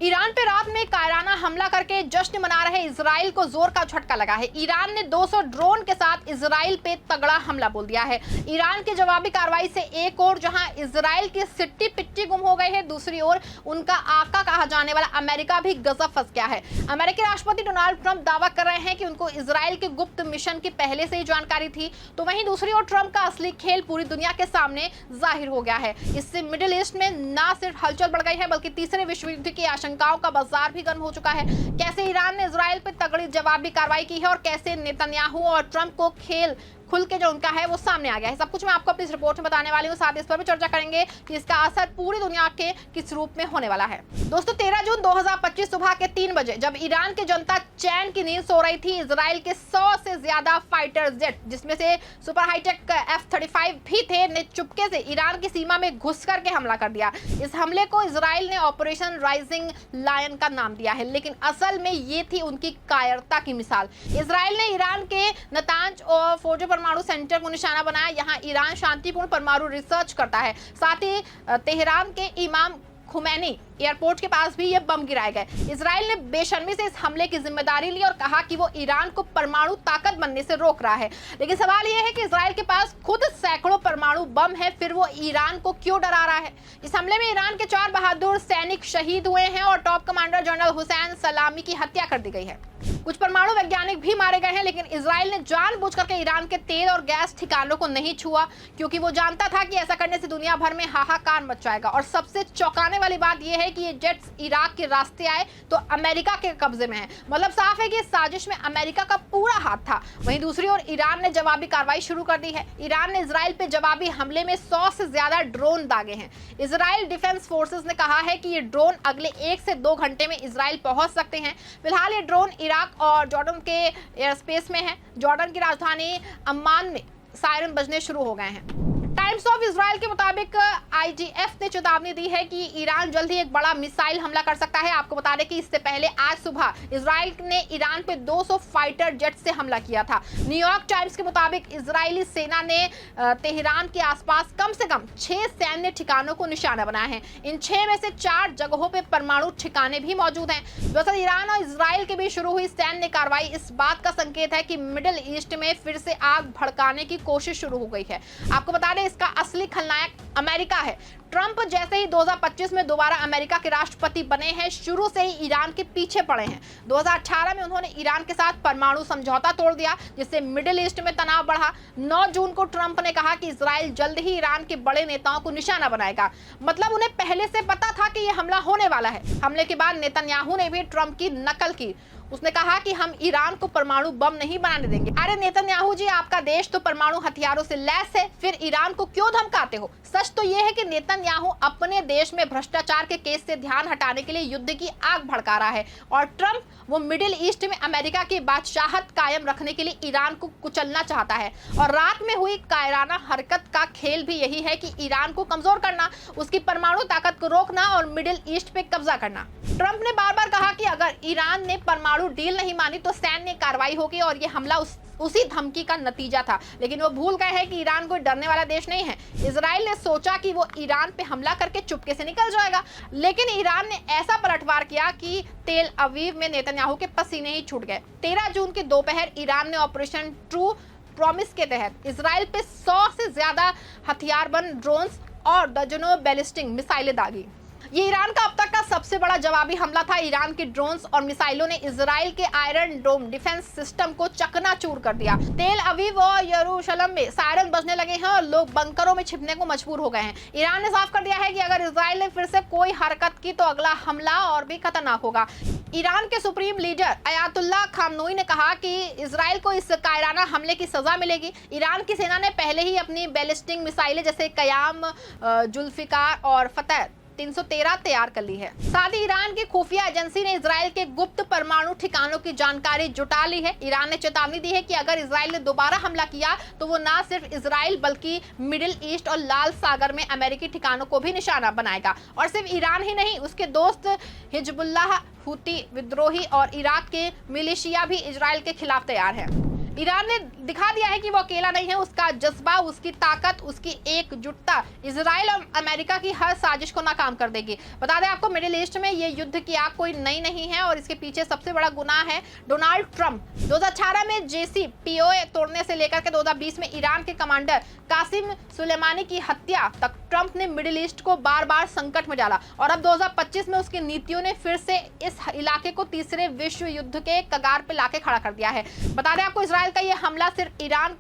Iran पे रात में कायराना हमला करके जश्न मना रहे इजराइल को जोर का झटका लगा है। ईरान ने 200 ड्रोन के साथ इजराइल पे तगड़ा हमला बोल दिया है। ईरान की जवाबी कार्रवाई से एक ओर जहां इजराइल की सिट्टी पिट्टी गुम हो गई है, दूसरी ओर उनका आका कहा जाने वाला अमेरिका भी गजब फंस गया है। अमेरिकी राष्ट्रपति डोनाल्ड ट्रंप दावा कर रहे हैं कि उनको इजराइल के गुप्त मिशन की पहले से ही जानकारी थी, तो वहीं दूसरी ओर ट्रंप का असली खेल पूरी दुनिया के सामने जाहिर हो गया है। इससे मिडिल ईस्ट में न सिर्फ हलचल बढ़ गई है बल्कि तीसरे विश्व युद्ध की आशंकाओं का बाजार भी गर्म हो चुका है। कैसे ईरान ने इजराइल पर तगड़ी जवाबी कार्रवाई की है और कैसे नेतन्याहू और ट्रंप को खेल खुल के जो उनका है वो सामने आ गया है, सब कुछ मैं आपको अपनी इस रिपोर्ट में बताने वाली हूँ। साथ ही इस पर भी चर्चा करेंगे कि इसका असर पूरी दुनिया के किस रूप में होने वाला है। दोस्तों 13 जून 2025 सुबह के 3 बजे जब ईरान की जनता चैन की नींद सो रही थी, इजराइल के 100 से ज्यादा फाइटर जेट, जिसमें से सुपर हाईटेक F-35 भी थे, ने चुपके से ईरान की सीमा में घुस करके हमला कर दिया। इस हमले को इजराइल ने ऑपरेशन राइजिंग लायन का नाम दिया है, लेकिन असल में ये थी उनकी कायरता की मिसाल। इजराइल ने ईरान के नतांज और फोर्जो परमाणु सेंटर को निशाना बनाया। यहाँ ईरान शांतिपूर्ण परमाणु रिसर्च करता है। साथ ही तेहरान के इमाम खुमैनी एयरपोर्ट के पास भी ये बम गिराए गए। इजराइल ने बेशर्मी से इस हमले की जिम्मेदारी ली और कहा कि वो ईरान को परमाणु ताकत बनने से रोक रहा है। लेकिन सवाल ये है कि इजराइल के पास खुद सैकड़ों परमाणु बम है, फिर वो ईरान को क्यों डरा रहा है? इस हमले में ईरान के 4 बहादुर सैनिक शहीद हुए हैं और टॉप कमांडर जनरल हुसैन सलामी की हत्या कर दी गई है। कुछ परमाणु वैज्ञानिक भी मारे गए हैं, लेकिन इजराइल ने जानबूझ करके ईरान के तेल और गैस ठिकानों को नहीं छुआ, क्योंकि वो जानता था कि ऐसा करने से दुनिया भर में हाहाकार मच जाएगा। और सबसे चौंकाने वाली बात यह है कि ये जेट्स इराक के रास्ते आए तो अमेरिका के कब्जे में है। मतलब साफ है कि इस साजिश में अमेरिका का पूरा हाथ था। वहीं दूसरी ओर ईरान ने जवाबी कार्रवाई शुरू कर दी है। ईरान ने इजराइल पे जवाबी हमले में 100 से ज्यादा ड्रोन दागे हैं। इजराइल डिफेंस फोर्सेस ने कहा है कि ये ड्रोन अगले 1 से 2 घंटे में इजराइल पहुंच सकते हैं। फिलहाल ये ड्रोन इराक और जॉर्डन के एयर स्पेस में है। जॉर्डन की राजधानी अम्मान में सायरन बजने शुरू हो गए हैं। टाइम्स ऑफ इजराइल के मुताबिक IDF ने चेतावनी दी है कि ईरान जल्द ही एक बड़ा मिसाइल हमला कर सकता है। आपको बता दें कि इससे पहले आज सुबह इजराइल ने ईरान पे 200 फाइटर जेट से हमला किया था। न्यूयॉर्क टाइम्स के मुताबिक इजरायली सेना ने तेहरान के आसपास कम से कम 6 सैन्य ठिकानों को निशाना बनाया है। इन 6 में से 4 जगहों पे परमाणु ठिकाने भी मौजूद हैं। दरअसल ईरान और इजराइल के बीच शुरू हुई सैन्य कार्रवाई इस बात का संकेत है कि मिडिल ईस्ट में फिर से आग भड़काने की कोशिश शुरू हो गई है। आपको बता दें इसका असली खलनायक अमेरिका है। ट्रंप जैसे ही 2025 में दोबारा अमेरिका के राष्ट्रपति बने हैं, शुरू से ही ईरान के पीछे पड़े हैं। 2018 में उन्होंने ईरान के साथ परमाणु समझौता तोड़ दिया, जिससे मिडिल ईस्ट में तनाव बढ़ा। 9 जून को ट्रंप ने कहा कि इजराइल जल्द ही ईरान के बड़े नेताओं को निशाना बनाएगा। मतलब उन्हें पहले से पता था कि यह हमला होने वाला है। हमले के बाद नेतन्याहू ने भी ट्रंप की नकल की। उसने कहा कि हम ईरान को परमाणु बम नहीं बनाने देंगे। अरे नेतन्याहू जी, आपका देश तो परमाणु हथियारों से लैस है, फिर ईरान को क्यों धमकाते हो? सच तो यह है कि नेतन्याहू अपने देश में भ्रष्टाचार के केस से ध्यान हटाने के लिए युद्ध की आग भड़का रहा है, और ट्रंप वो मिडिल ईस्ट में अमेरिका की बादशाहत कायम रखने के लिए ईरान को कुचलना चाहता है। और रात में हुई कायराना हरकत का खेल भी यही है कि ईरान को कमजोर करना, उसकी परमाणु ताकत को रोकना और मिडिल ईस्ट पे कब्जा करना। ट्रंप ने बार बार कहा कि अगर ईरान ने परमाणु डील नहीं मानी तो सैन्य कार्रवाई होगी, और ये हमला उसी धमकी का नतीजा था। लेकिन वो भूल गए हैं कि ईरान कोई डरने वाला देश नहीं है। इजराइल ने सोचा कि वो ईरान पे हमला करके चुपके से निकल जाएगा, लेकिन ईरान ने ऐसा पलटवार किया कि तेल अवीव में नेतन्याहू के पसीने ही छूट गए। 13 जून की दोपहर ईरान ने ऑपरेशन ट्रू प्रॉमिस के तहत इजराइल पे 100 से ज्यादा हथियारबंद ड्रोन्स और दर्जनों बैलिस्टिक मिसाइलें दागी। ये ईरान का अब तक का सबसे बड़ा जवाबी हमला था। ईरान के ड्रोन्स और मिसाइलों ने इजराइल के आयरन डोम डिफेंस सिस्टम को चकनाचूर कर दिया। तेल अवीव और यरूशलेम में सायरन बजने लगे हैं और लोग बंकरों में छिपने को मजबूर हो गए हैं। ईरान ने साफ कर दिया है कि अगर इजराइल ने फिर से कोई हरकत की तो अगला हमला और भी खतरनाक होगा। ईरान के सुप्रीम लीडर अयातुल्लाह खामनोई ने कहा कि इजराइल को इस कायराना हमले की सजा मिलेगी। ईरान की सेना ने पहले ही अपनी बैलिस्टिक मिसाइलें जैसे कयाम, जुल्फिकार और फतह 313 तैयार कर ली है। साथ ही ईरान की खुफिया एजेंसी ने इजराइल के गुप्त परमाणु ठिकानों की जानकारी जुटा ली है। ईरान ने चेतावनी दी है कि अगर इजराइल ने दोबारा हमला किया तो वो न सिर्फ इजराइल बल्कि मिडिल ईस्ट और लाल सागर में अमेरिकी ठिकानों को भी निशाना बनाएगा। और सिर्फ ईरान ही नहीं, उसके दोस्त हिजबुल्लाह, हुती विद्रोही और इराक के मिलिशिया भी इजराइल के खिलाफ तैयार है। ईरान ने दिखा दिया है कि वो अकेला नहीं है, उसका जज्बा, उसकी ताकत, उसकी एकजुटता इजराइल और अमेरिका की हर साजिश को नाकाम कर देगी। बता दें आपको, मिडिल ईस्ट में ये युद्ध की आग कोई नई नहीं है और इसके पीछे सबसे बड़ा गुनाह है डोनाल्ड ट्रंप। 2018 में JCPOA तोड़ने से लेकर के 2020 में ईरान के कमांडर कासिम सुलेमानी की हत्या तक ट्रंप ने मिडिल ईस्ट को बार बार संकट में डाला और अब 2025 में उसकी नीतियों ने फिर से इस इलाके को तीसरे विश्व युद्ध के कगार पे लाके खड़ा कर दिया है। बता दें आपको, इसराइल का यह हमला सिर्फ ईरान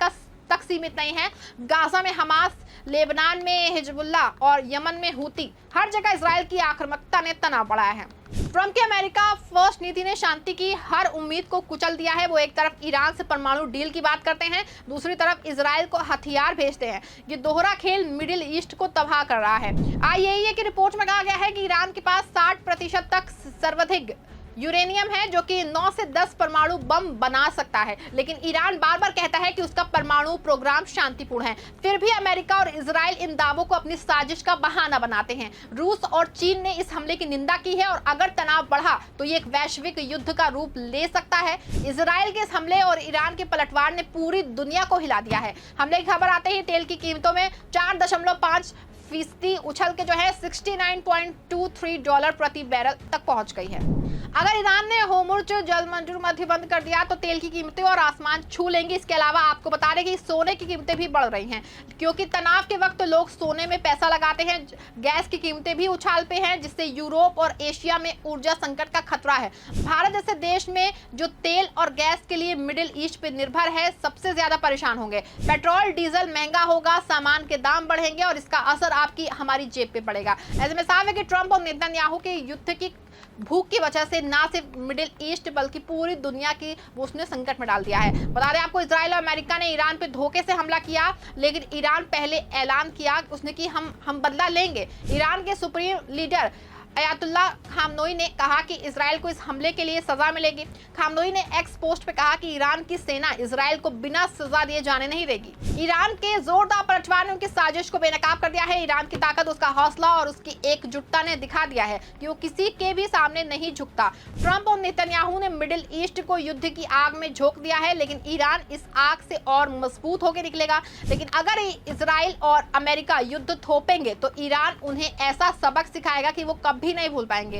तक सीमित नहीं है। गाजा में हमास, लेबनान में हिजबुल्ला और यमन में हूती, हर जगह इसराइल की आक्रामकता ने तनाव बढ़ाया है। ट्रंप की अमेरिका फर्स्ट नीति ने शांति की हर उम्मीद को कुचल दिया है। वो एक तरफ ईरान से परमाणु डील की बात करते हैं, दूसरी तरफ इसराइल को हथियार भेजते हैं। ये दोहरा खेल मिडिल ईस्ट को तबाह कर रहा है। IAEA की रिपोर्ट में कहा गया है कि ईरान के पास 60% तक सर्वाधिक यूरेनियम है, जो कि 9 से 10 परमाणु बम बना सकता है। लेकिन ईरान बार बार कहता है कि उसका परमाणु प्रोग्राम शांतिपूर्ण है। फिर भी अमेरिका और इजराइल इन दावों को अपनी साजिश का बहाना बनाते हैं। रूस और चीन ने इस हमले की निंदा की है और अगर तनाव बढ़ा तो ये एक वैश्विक युद्ध का रूप ले सकता है। इजराइल के इस हमले और ईरान के पलटवार ने पूरी दुनिया को हिला दिया है। हमले की खबर आते ही तेल की कीमतों में 4.5% उछल के जो है $69.23 प्रति बैरल तक पहुंच गई है। अगर ईरान ने होर्मुज़ जलमंजूर मध्य बंद कर दिया तो तेल की कीमतें और आसमान छू लेंगी। इसके अलावा आपको बता दें कि सोने की कीमतें भी बढ़ रही हैं, क्योंकि तनाव के वक्त लोग सोने में पैसा लगाते हैं। गैस की कीमतें भी उछाल पे हैं, जिससे यूरोप और एशिया में ऊर्जा संकट का खतरा है। भारत जैसे देश में जो तेल और गैस के लिए मिडिल ईस्ट पे निर्भर है, सबसे ज्यादा परेशान होंगे। पेट्रोल डीजल महंगा होगा, सामान के दाम बढ़ेंगे और इसका असर आपकी हमारी जेब पे पड़ेगा। ऐसे में साफ है कि ट्रंप और नेतन्याहू के युद्ध की भूख की वजह से ना सिर्फ मिडिल ईस्ट बल्कि पूरी दुनिया की वो उसने संकट में डाल दिया है। बता दें आपको, इजराइल और अमेरिका ने ईरान पे धोखे से हमला किया, लेकिन ईरान पहले ऐलान किया उसने कि हम बदला लेंगे। ईरान के सुप्रीम लीडर अयातुल्ला खामनोई ने कहा कि इजराइल को इस हमले के लिए सजा मिलेगी। खामनोई ने एक्स पोस्ट पे कहा कि ईरान की सेना इजराइल को बिना सजा दिए जाने नहीं देगी। ईरान के जोरदार पलटवार ने उनकी साजिश को बेनकाब कर दिया है। ईरान की ताकत, उसका हौसला और उसकी एकजुटता ने दिखा दिया है कि वो किसी के भी सामने नहीं झुकता। ट्रंप और नेतन्याहू ने मिडिल ईस्ट को युद्ध की आग में झोंक दिया है, लेकिन ईरान इस आग से और मजबूत होकर निकलेगा। लेकिन अगर इजराइल और अमेरिका युद्ध थोपेंगे तो ईरान उन्हें ऐसा सबक सिखाएगा कि वो कभी नहीं भूल पाएंगे।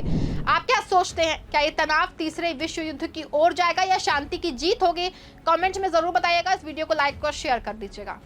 आप क्या सोचते हैं, क्या ये तनाव तीसरे विश्व युद्ध की ओर जाएगा या शांति की जीत होगी? कमेंट्स में जरूर बताइएगा। इस वीडियो को लाइक और शेयर कर दीजिएगा।